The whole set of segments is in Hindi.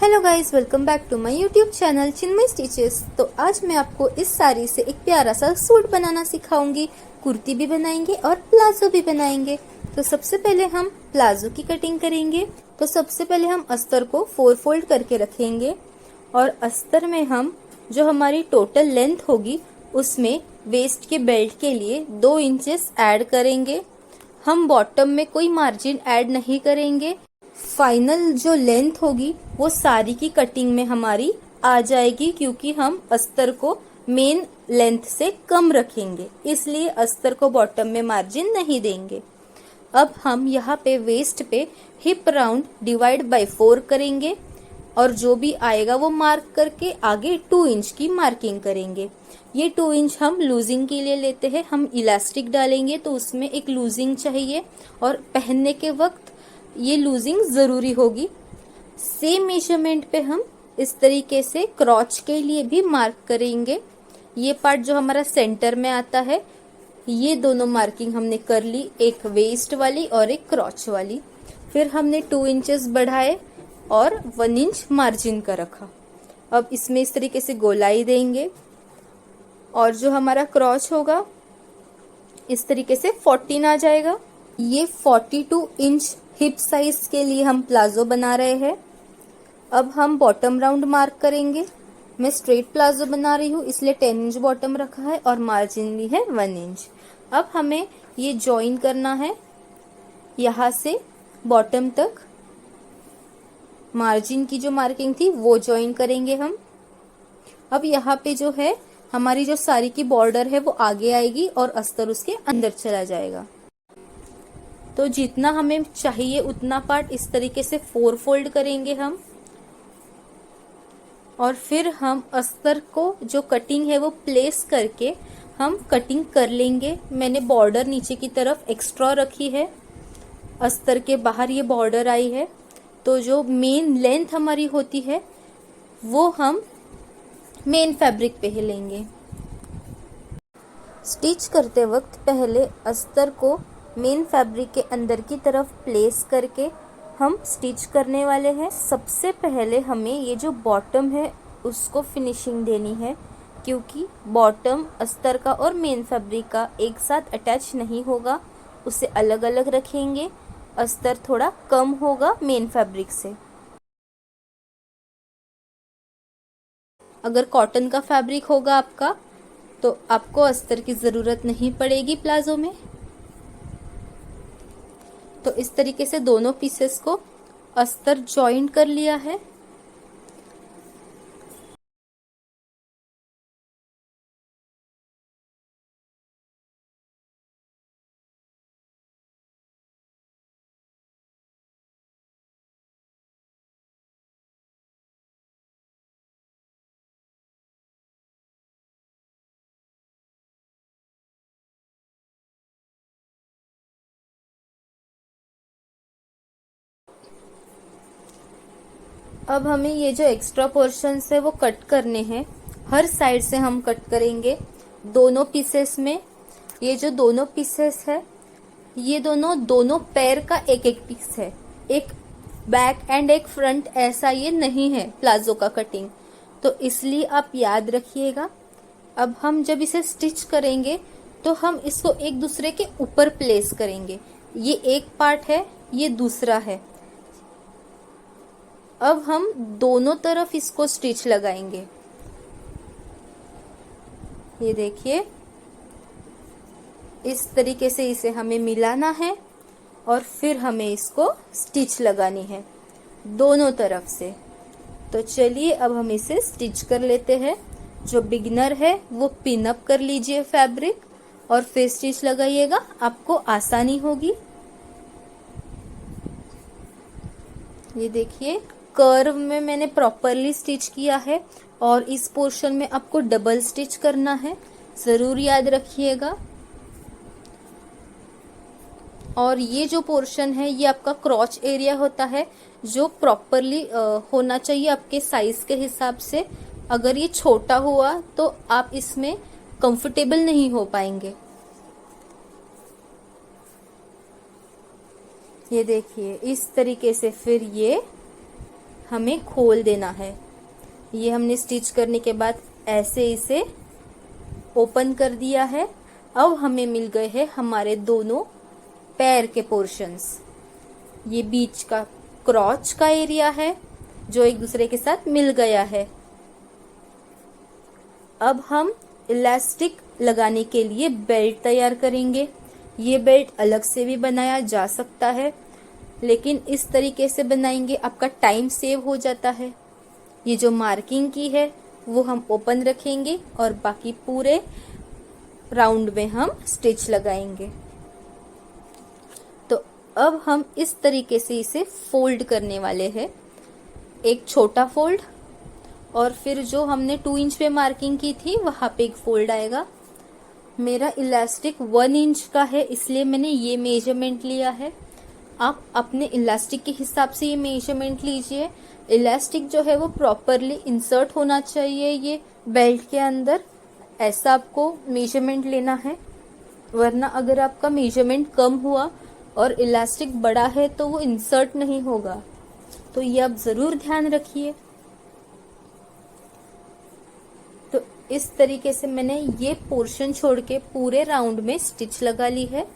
Hello guys, welcome back to my YouTube channel Chinmay Stitches. तो आज मैं आपको इस साड़ी से एक प्यारा सा सूट बनाना सिखाऊंगी। कुर्ती भी बनाएंगे और प्लाजो भी बनाएंगे। तो सबसे पहले हम प्लाजो की कटिंग करेंगे। तो सबसे पहले हम अस्तर को 4 फोल्ड करके रखेंगे और अस्तर में हम जो हमारी टोटल लेंथ होगी उसमें वेस्ट के बेल्ट के लिए 2 इंचेस ऐड करेंगे। हम बॉटम में कोई मार्जिन ऐड नहीं करेंगे। फाइनल जो लेंथ होगी वो साड़ी की कटिंग में हमारी आ जाएगी, क्योंकि हम अस्तर को मेन लेंथ से कम रखेंगे, इसलिए अस्तर को बॉटम में मार्जिन नहीं देंगे। अब हम यहाँ पे वेस्ट पे हिप राउंड डिवाइड बाय 4 करेंगे और जो भी आएगा वो मार्क करके आगे 2 इंच की मार्किंग करेंगे। ये 2 इंच हम लूजिंग के लिए लेते हैं। हम इलास्टिक डालेंगे तो उसमें एक लूजिंग चाहिए और पहनने के वक्त ये लूजिंग जरूरी होगी। सेम मेजरमेंट पे हम इस तरीके से क्रॉच के लिए भी मार्क करेंगे। ये पार्ट जो हमारा सेंटर में आता है, ये दोनों मार्किंग हमने कर ली, एक वेस्ट वाली और एक क्रॉच वाली। फिर हमने 2 इंचेस बढ़ाए और 1 इंच मार्जिन का रखा। अब इसमें इस तरीके से गोलाई देंगे और जो हमारा क्रॉच होगा इस तरीके से 14 आ जाएगा। ये 42 इंच हिप साइज के लिए हम प्लाजो बना रहे हैं। अब हम बॉटम राउंड मार्क करेंगे। मैं स्ट्रेट प्लाजो बना रही हूँ, इसलिए 10 इंच बॉटम रखा है और मार्जिन भी है 1 इंच। अब हमें ये ज्वाइन करना है, यहाँ से बॉटम तक मार्जिन की जो मार्किंग थी वो ज्वाइन करेंगे हम। अब यहाँ पे जो है हमारी जो साड़ी की बॉर्डर है वो आगे आएगी और अस्तर उसके अंदर चला जाएगा। तो जितना हमें चाहिए उतना पार्ट इस तरीके से 4 फोल्ड करेंगे हम और फिर हम अस्तर को जो कटिंग है वो प्लेस करके हम कटिंग कर लेंगे। मैंने बॉर्डर नीचे की तरफ एक्स्ट्रा रखी है, अस्तर के बाहर ये बॉर्डर आई है। तो जो मेन लेंथ हमारी होती है वो हम मेन फैब्रिक पे ही लेंगे। स्टिच करते वक्त पहले अस्तर को मेन फैब्रिक के अंदर की तरफ प्लेस करके हम स्टिच करने वाले हैं। सबसे पहले हमें ये जो बॉटम है उसको फिनिशिंग देनी है, क्योंकि बॉटम अस्तर का और मेन फैब्रिक का एक साथ अटैच नहीं होगा, उसे अलग अलग रखेंगे। अस्तर थोड़ा कम होगा मेन फैब्रिक से। अगर कॉटन का फैब्रिक होगा आपका तो आपको अस्तर की जरूरत नहीं पड़ेगी प्लाजो में। तो इस तरीके से दोनों पीसेस को अस्तर जॉइंट कर लिया है। अब हमें ये जो एक्स्ट्रा पोर्शंस है वो कट करने हैं। हर साइड से हम कट करेंगे दोनों पीसेस में। ये जो दोनों पीसेस है ये दोनों पैर का एक एक पीस है, एक बैक एंड एक फ्रंट, ऐसा ये नहीं है प्लाजो का कटिंग। तो इसलिए आप याद रखिएगा। अब हम जब इसे स्टिच करेंगे तो हम इसको एक दूसरे के ऊपर प्लेस करेंगे। ये एक पार्ट है, ये दूसरा है। अब हम दोनों तरफ इसको स्टिच लगाएंगे। ये देखिए, इस तरीके से इसे हमें मिलाना है और फिर हमें इसको स्टिच लगानी है दोनों तरफ से। तो चलिए अब हम इसे स्टिच कर लेते हैं। जो बिगिनर है वो पिन अप कर लीजिए फैब्रिक और फिर स्टिच लगाइएगा, आपको आसानी होगी। ये देखिए, कर्व में मैंने प्रॉपरली स्टिच किया है और इस पोर्शन में आपको डबल स्टिच करना है, जरूर याद रखिएगा। और ये जो पोर्शन है ये आपका क्रॉच एरिया होता है, जो प्रॉपरली होना चाहिए आपके साइज के हिसाब से। अगर ये छोटा हुआ तो आप इसमें कंफर्टेबल नहीं हो पाएंगे। ये देखिए, इस तरीके से फिर ये हमें खोल देना है। ये हमने स्टिच करने के बाद ऐसे इसे ओपन कर दिया है। अब हमें मिल गए हैं हमारे दोनों पैर के पोर्शंस। ये बीच का क्रॉच का एरिया है जो एक दूसरे के साथ मिल गया है। अब हम इलास्टिक लगाने के लिए बेल्ट तैयार करेंगे। ये बेल्ट अलग से भी बनाया जा सकता है, लेकिन इस तरीके से बनाएंगे आपका टाइम सेव हो जाता है। ये जो मार्किंग की है वो हम ओपन रखेंगे और बाकी पूरे राउंड में हम स्टिच लगाएंगे। तो अब हम इस तरीके से इसे फोल्ड करने वाले हैं। एक छोटा फोल्ड और फिर जो हमने 2 इंच पे मार्किंग की थी वहां पे एक फोल्ड आएगा। मेरा इलास्टिक 1 इंच का है, इसलिए मैंने ये मेजरमेंट लिया है। आप अपने इलास्टिक के हिसाब से ये मेजरमेंट लीजिए। इलास्टिक जो है वो प्रॉपरली इंसर्ट होना चाहिए ये बेल्ट के अंदर, ऐसा आपको मेजरमेंट लेना है। वरना अगर आपका मेजरमेंट कम हुआ और इलास्टिक बड़ा है तो वो इंसर्ट नहीं होगा। तो ये आप जरूर ध्यान रखिए। तो इस तरीके से मैंने ये पोर्शन छोड़ के पूरे राउंड में स्टिच लगा ली है।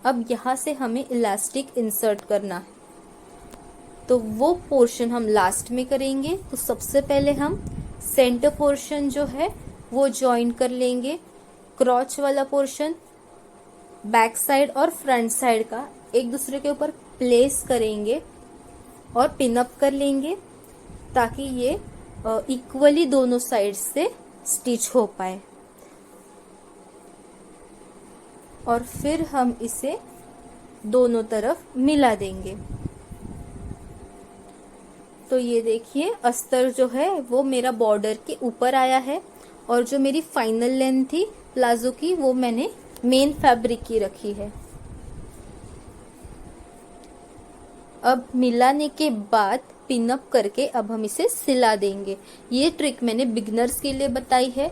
अब यहाँ से हमें इलास्टिक इंसर्ट करना है, तो वो पोर्शन हम लास्ट में करेंगे। तो सबसे पहले हम सेंटर पोर्शन जो है वो ज्वाइन कर लेंगे। क्रॉच वाला पोर्शन बैक साइड और फ्रंट साइड का एक दूसरे के ऊपर प्लेस करेंगे और पिन अप कर लेंगे, ताकि ये इक्वली दोनों साइड से स्टिच हो पाए। और फिर हम इसे दोनों तरफ मिला देंगे। तो ये देखिए अस्तर जो है वो मेरा बॉर्डर के ऊपर आया है, और जो मेरी फाइनल लेंथ थी प्लाजो की वो मैंने मेन फैब्रिक की रखी है। अब मिलाने के बाद पिन अप करके अब हम इसे सिला देंगे। ये ट्रिक मैंने बिगनर्स के लिए बताई है,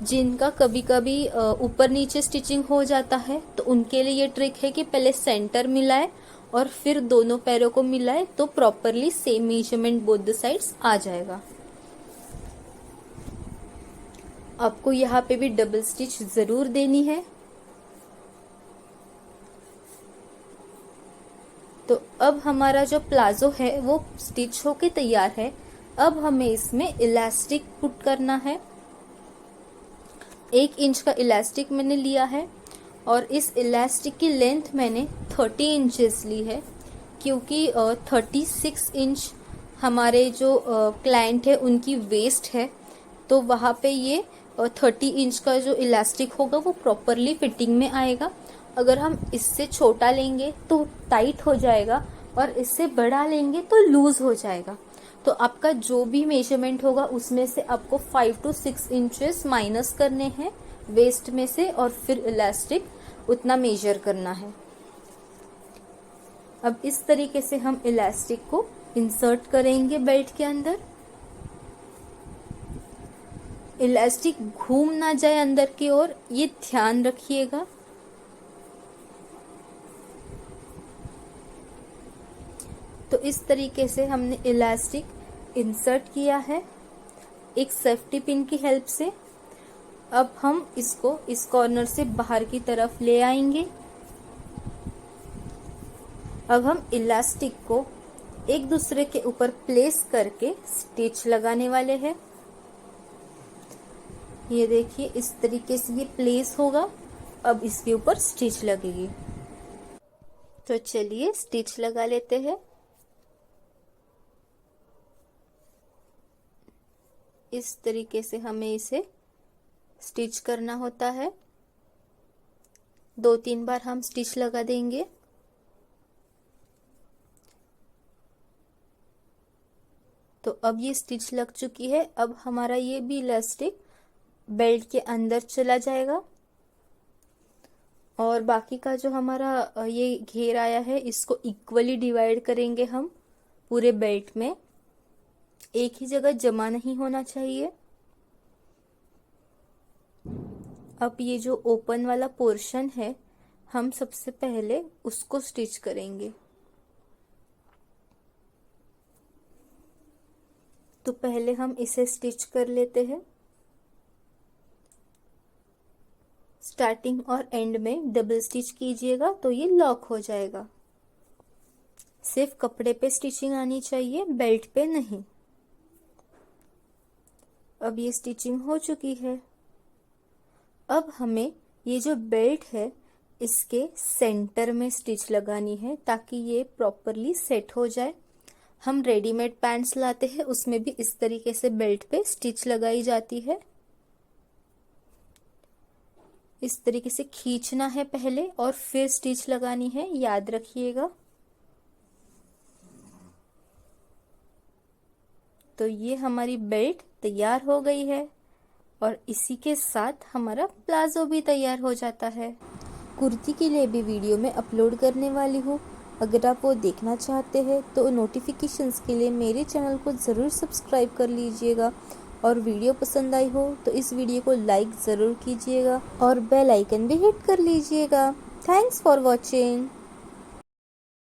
जिनका कभी कभी ऊपर नीचे स्टिचिंग हो जाता है, तो उनके लिए ये ट्रिक है कि पहले सेंटर मिलाए और फिर दोनों पैरों को मिलाए, तो properly same measurement both the sides आ जाएगा। आपको यहाँ पे भी डबल स्टिच जरूर देनी है। तो अब हमारा जो प्लाजो है वो स्टिच होके तैयार है। अब हमें इसमें इलास्टिक पुट करना है। 1 इंच का इलास्टिक मैंने लिया है और इस इलास्टिक की लेंथ मैंने 30 इंचेस ली है, क्योंकि 36 इंच हमारे जो क्लाइंट है उनकी वेस्ट है, तो वहाँ पे ये 30 इंच का जो इलास्टिक होगा वो प्रॉपरली फिटिंग में आएगा। अगर हम इससे छोटा लेंगे तो टाइट हो जाएगा और इससे बड़ा लेंगे तो लूज हो जाएगा। तो आपका जो भी मेजरमेंट होगा उसमें से आपको 5 to 6 इंचेस माइनस करने हैं वेस्ट में से, और फिर इलास्टिक उतना मेजर करना है। अब इस तरीके से हम इलास्टिक को इंसर्ट करेंगे बेल्ट के अंदर। इलास्टिक घूम ना जाए अंदर की ओर, ये ध्यान रखिएगा। तो इस तरीके से हमने इलास्टिक इंसर्ट किया है एक सेफ्टी पिन की हेल्प से। अब हम इसको इस कॉर्नर से बाहर की तरफ ले आएंगे। अब हम इलास्टिक को एक दूसरे के ऊपर प्लेस करके स्टिच लगाने वाले हैं। ये देखिए इस तरीके से ये प्लेस होगा। अब इसके ऊपर स्टिच लगेगी। तो चलिए स्टिच लगा लेते हैं। इस तरीके से हमें इसे स्टिच करना होता है। 2-3 बार हम स्टिच लगा देंगे। तो अब ये स्टिच लग चुकी है। अब हमारा ये भी इलास्टिक बेल्ट के अंदर चला जाएगा, और बाकी का जो हमारा ये घेर आया है इसको इक्वली डिवाइड करेंगे हम पूरे बेल्ट में। एक ही जगह जमा नहीं होना चाहिए। अब ये जो ओपन वाला पोर्शन है हम सबसे पहले उसको स्टिच करेंगे। तो पहले हम इसे स्टिच कर लेते हैं। स्टार्टिंग और एंड में डबल स्टिच कीजिएगा तो ये लॉक हो जाएगा। सिर्फ कपड़े पे स्टिचिंग आनी चाहिए, बेल्ट पे नहीं। अब ये स्टिचिंग हो चुकी है। अब हमें ये जो बेल्ट है इसके सेंटर में स्टिच लगानी है ताकि ये प्रॉपरली सेट हो जाए। हम रेडीमेड पैंट्स लाते हैं, उसमें भी इस तरीके से बेल्ट पे स्टिच लगाई जाती है। इस तरीके से खींचना है पहले और फिर स्टिच लगानी है, याद रखिएगा। तो ये हमारी बेल्ट तैयार हो गई है और इसी के साथ हमारा प्लाजो भी तैयार हो जाता है। कुर्ती के लिए भी वीडियो में अपलोड करने वाली हूँ, अगर आप वो देखना चाहते हैं तो नोटिफिकेशंस के लिए मेरे चैनल को ज़रूर सब्सक्राइब कर लीजिएगा। और वीडियो पसंद आई हो तो इस वीडियो को लाइक ज़रूर कीजिएगा और बेल आइकन भी हिट कर लीजिएगा। Thanks for watching.